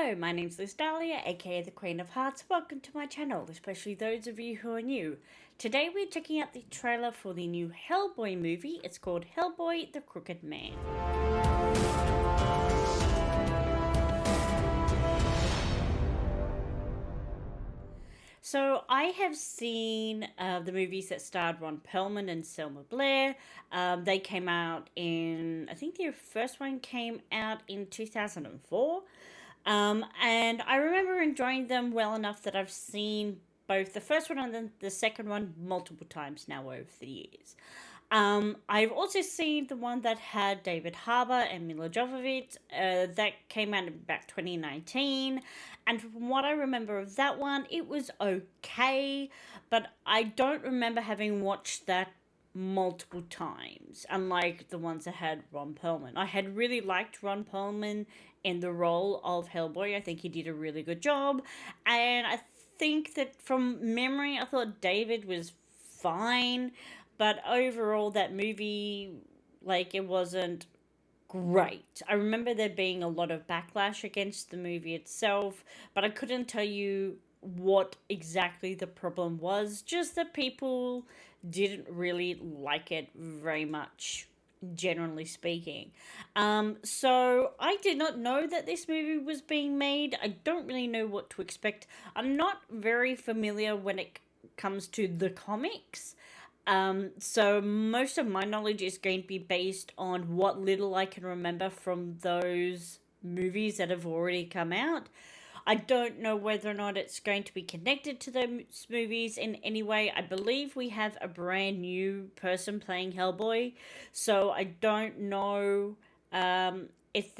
Hello, my name's Liz Dahlia, aka the Queen of Hearts. Welcome to my channel, especially those of you who are new. Today we're checking out the trailer for the new Hellboy movie. It's called Hellboy: The Crooked Man. So I have seen the movies that starred Ron Perlman and Selma Blair. They came out in, I think their first one came out in 2004. And I remember enjoying them well enough that I've seen both the first one and then the second one multiple times now over the years. I've also seen the one that had David Harbour and Mila Jovovich. That came out in about 2019. And from what I remember of that one, it was okay. But I don't remember having watched that multiple times, unlike the ones that had Ron Perlman. I had really liked Ron Perlman in the role of Hellboy. I think he did a really good job. And I think that from memory, I thought David was fine. But overall, that movie, it wasn't great. I remember there being a lot of backlash against the movie itself, but I couldn't tell you what exactly the problem was. Just that people didn't really like it very much, generally speaking. So I did not know that this movie was being made. I don't really know what to expect. I'm not very familiar when it comes to the comics. So most of my knowledge is going to be based on what little I can remember from those movies that have already come out. I don't know whether or not it's going to be connected to those movies in any way. I believe we have a brand new person playing Hellboy, so I don't know if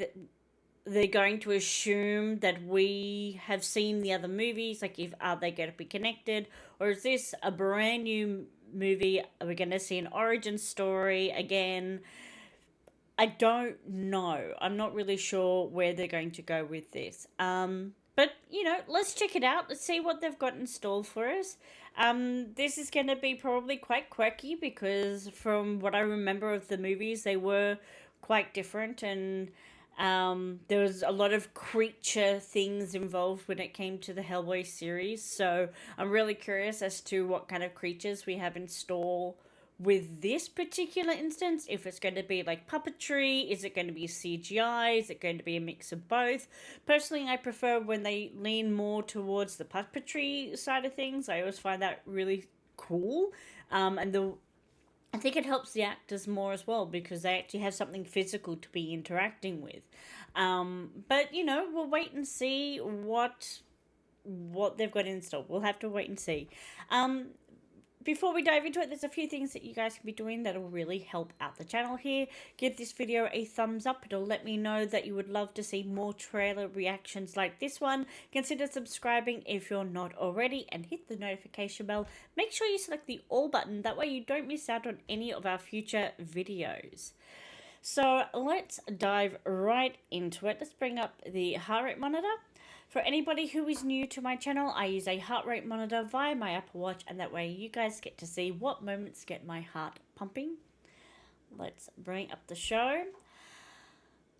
they're going to assume that we have seen the other movies, if are they going to be connected, or is this a brand new movie? Are we going to see an origin story again? I don't know. I'm not really sure where they're going to go with this. But, let's check it out. Let's see what they've got in store for us. This is going to be probably quite quirky because from what I remember of the movies, they were quite different, and there was a lot of creature things involved when it came to the Hellboy series. So I'm really curious as to what kind of creatures we have in store with this particular instance. If it's going to be like puppetry, is it going to be CGI, is it going to be a mix of both? Personally, I prefer when they lean more towards the puppetry side of things. I always find that really cool. I think it helps the actors more as well because they actually have something physical to be interacting with. But we'll wait and see what they've got in store. We'll have to wait and see. Before we dive into it, there's a few things that you guys can be doing that'll really help out the channel here. Give this video a thumbs up. It'll let me know that you would love to see more trailer reactions like this one. Consider subscribing if you're not already and hit the notification bell. Make sure you select the all button. That way you don't miss out on any of our future videos. So let's dive right into it. Let's bring up the heart rate monitor. For anybody who is new to my channel, I use a heart rate monitor via my Apple Watch, and that way you guys get to see what moments get my heart pumping. Let's bring up the show.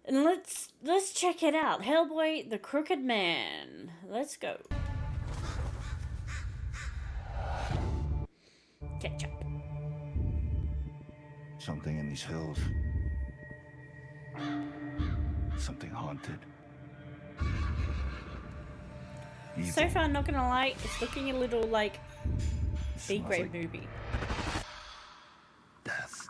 And let's check it out. Hellboy: The Crooked Man. Let's go. Catch up. Something in these hills. Something haunted. Evil. So far, not gonna lie, it's looking a little like B-grade movie. Death.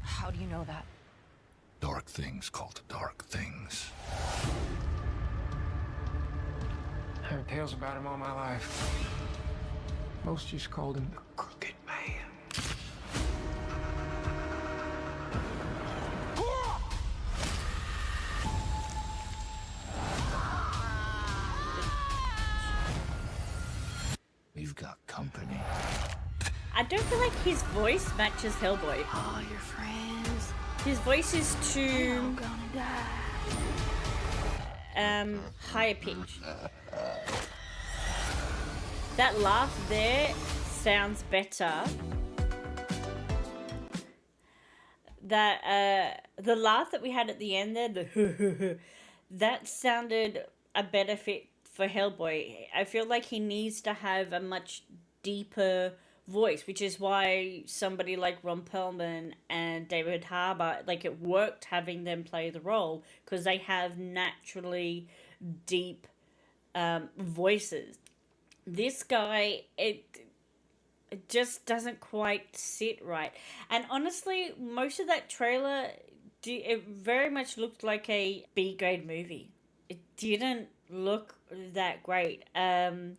How do you know that? Dark things called dark things. I heard tales about him all my life. Most just called him the Crooked Man. We've got company. I don't feel like his voice matches Hellboy. All your friends. His voice is They're all too gonna die. higher pitch. That laugh there sounds better that the laugh that we had at the end there, the that sounded a better fit for Hellboy. I feel like he needs to have a much deeper voice, which is why somebody like Ron Perlman and David Harbour, like, it worked having them play the role because they have naturally deep voices. This guy, it just doesn't quite sit right. And honestly, most of that trailer, it very much looked like a B-grade movie. It didn't look that great. There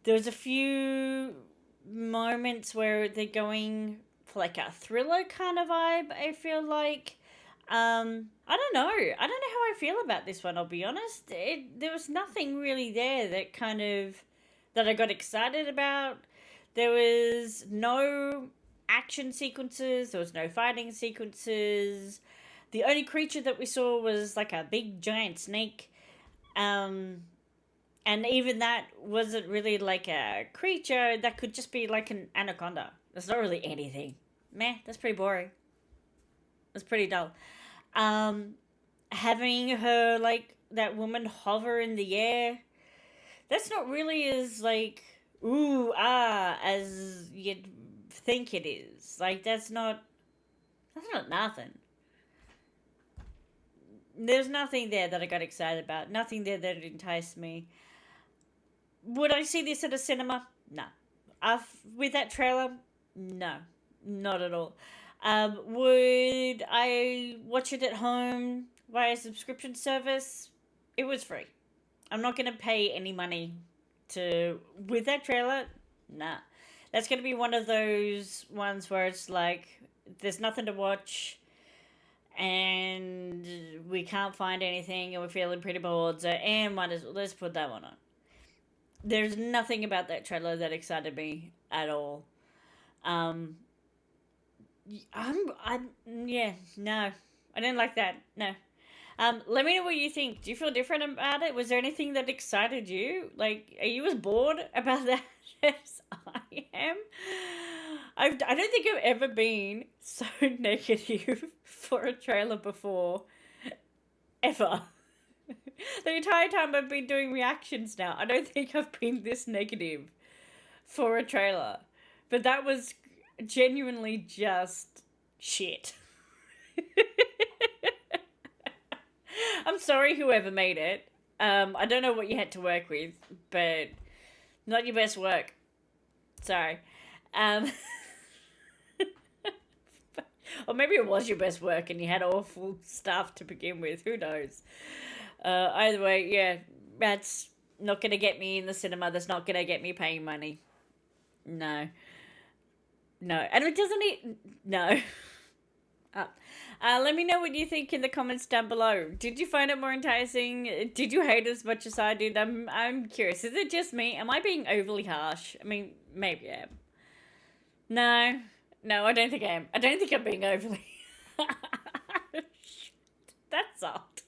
was a few moments where they're going for like a thriller kind of vibe, I feel like. I don't know. I don't know how I feel about this one, I'll be honest. There was nothing really there that kind of, that I got excited about. There was no action sequences. There was no fighting sequences. The only creature that we saw was like a big giant snake. And even that wasn't really like a creature. That could just be like an anaconda. That's not really anything. Meh, that's pretty boring. That's pretty dull. Having her, like, that woman hover in the air, that's not really as, like, ooh, as you'd think it is. Like, that's not nothing. There's nothing there that I got excited about. Nothing there that enticed me. Would I see this at a cinema? No. With that trailer? No. Not at all. Would I watch it at home via subscription service? It was free. I'm not going to pay any money with that trailer. Nah. That's going to be one of those ones where it's like, there's nothing to watch and we can't find anything and we're feeling pretty bored, so let's put that one on. There's nothing about that trailer that excited me at all. No, I didn't like that. No. Let me know what you think. Do you feel different about it? Was there anything that excited you? Like, are you as bored about that as I am? I don't think I've ever been so negative for a trailer before. Ever. The entire time I've been doing reactions now, I don't think I've been this negative for a trailer. But that was genuinely just shit. I'm sorry whoever made it. I don't know what you had to work with, but not your best work. Sorry. Or maybe it was your best work and you had awful stuff to begin with. Who knows? Either way, yeah, that's not going to get me in the cinema. That's not going to get me paying money. No. And it doesn't no. Let me know what you think in the comments down below. Did you find it more enticing? Did you hate it as much as I did? I'm curious. Is it just me? Am I being overly harsh? I mean, maybe I am. No, I don't think I am. I don't think I'm being overly That's soft.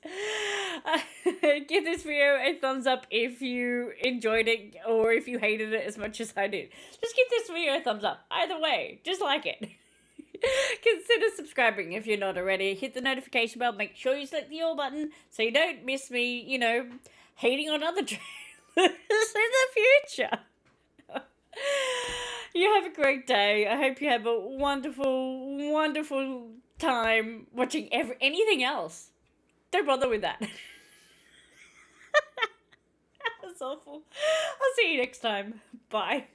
Give this video a thumbs up if you enjoyed it or if you hated it as much as I did. Just give this video a thumbs up. Either way, just like it. Consider subscribing if you're not already. Hit the notification bell. Make sure you select the all button so you don't miss me, hating on other trailers in the future. You have a great day. I hope you have a wonderful, wonderful time watching anything else. Don't bother with that. That's awful. I'll see you next time. Bye.